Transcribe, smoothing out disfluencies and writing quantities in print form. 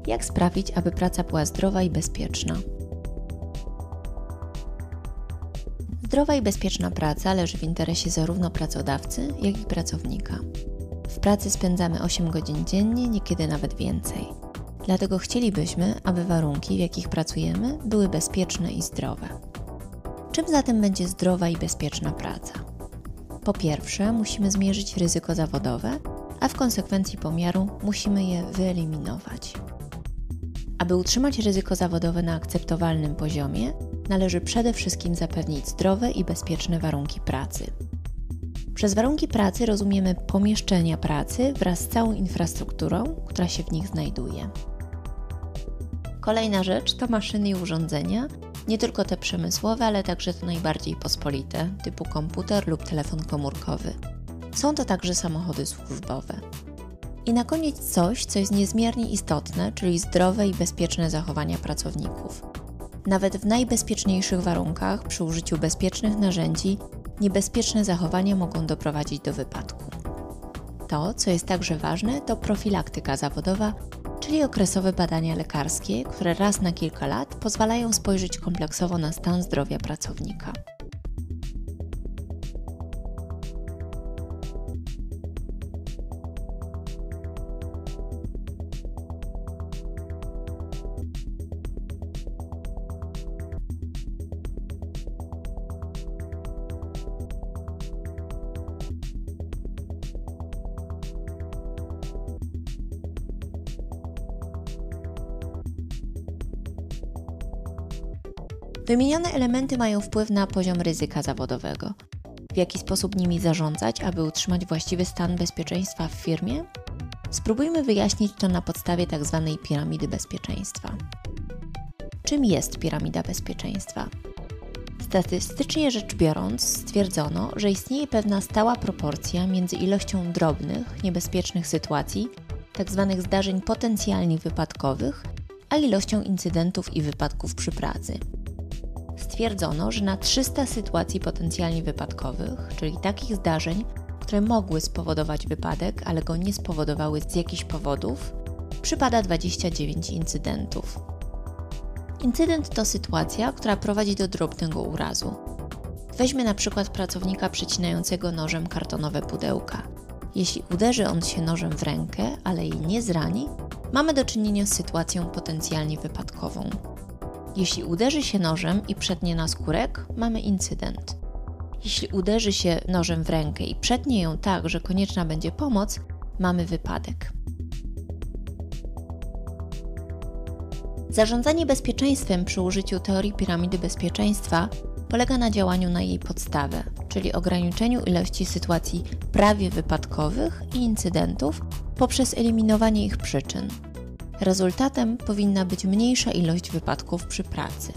Jak sprawić, aby praca była zdrowa i bezpieczna? Zdrowa i bezpieczna praca leży w interesie zarówno pracodawcy, jak i pracownika. W pracy spędzamy 8 godzin dziennie, niekiedy nawet więcej. Dlatego chcielibyśmy, aby warunki, w jakich pracujemy, były bezpieczne i zdrowe. Czym zatem będzie zdrowa i bezpieczna praca? Po pierwsze, musimy zmierzyć ryzyko zawodowe, a w konsekwencji pomiaru musimy je wyeliminować. Aby utrzymać ryzyko zawodowe na akceptowalnym poziomie, należy przede wszystkim zapewnić zdrowe i bezpieczne warunki pracy. Przez warunki pracy rozumiemy pomieszczenia pracy wraz z całą infrastrukturą, która się w nich znajduje. Kolejna rzecz to maszyny i urządzenia, nie tylko te przemysłowe, ale także te najbardziej pospolite, typu komputer lub telefon komórkowy. Są to także samochody służbowe. I na koniec coś, co jest niezmiernie istotne, czyli zdrowe i bezpieczne zachowania pracowników. Nawet w najbezpieczniejszych warunkach, przy użyciu bezpiecznych narzędzi, niebezpieczne zachowania mogą doprowadzić do wypadku. To, co jest także ważne, to profilaktyka zawodowa, czyli okresowe badania lekarskie, które raz na kilka lat pozwalają spojrzeć kompleksowo na stan zdrowia pracownika. Wymienione elementy mają wpływ na poziom ryzyka zawodowego. W jaki sposób nimi zarządzać, aby utrzymać właściwy stan bezpieczeństwa w firmie? Spróbujmy wyjaśnić to na podstawie tzw. piramidy bezpieczeństwa. Czym jest piramida bezpieczeństwa? Statystycznie rzecz biorąc, stwierdzono, że istnieje pewna stała proporcja między ilością drobnych, niebezpiecznych sytuacji, tzw. zdarzeń potencjalnie wypadkowych, a ilością incydentów i wypadków przy pracy. Stwierdzono, że na 300 sytuacji potencjalnie wypadkowych, czyli takich zdarzeń, które mogły spowodować wypadek, ale go nie spowodowały z jakichś powodów, przypada 29 incydentów. Incydent to sytuacja, która prowadzi do drobnego urazu. Weźmy na przykład pracownika przecinającego nożem kartonowe pudełka. Jeśli uderzy on się nożem w rękę, ale jej nie zrani, mamy do czynienia z sytuacją potencjalnie wypadkową. Jeśli uderzy się nożem i przetnie naskórek, mamy incydent. Jeśli uderzy się nożem w rękę i przetnie ją tak, że konieczna będzie pomoc, mamy wypadek. Zarządzanie bezpieczeństwem przy użyciu teorii piramidy bezpieczeństwa polega na działaniu na jej podstawę, czyli ograniczeniu ilości sytuacji prawie wypadkowych i incydentów poprzez eliminowanie ich przyczyn. Rezultatem powinna być mniejsza ilość wypadków przy pracy.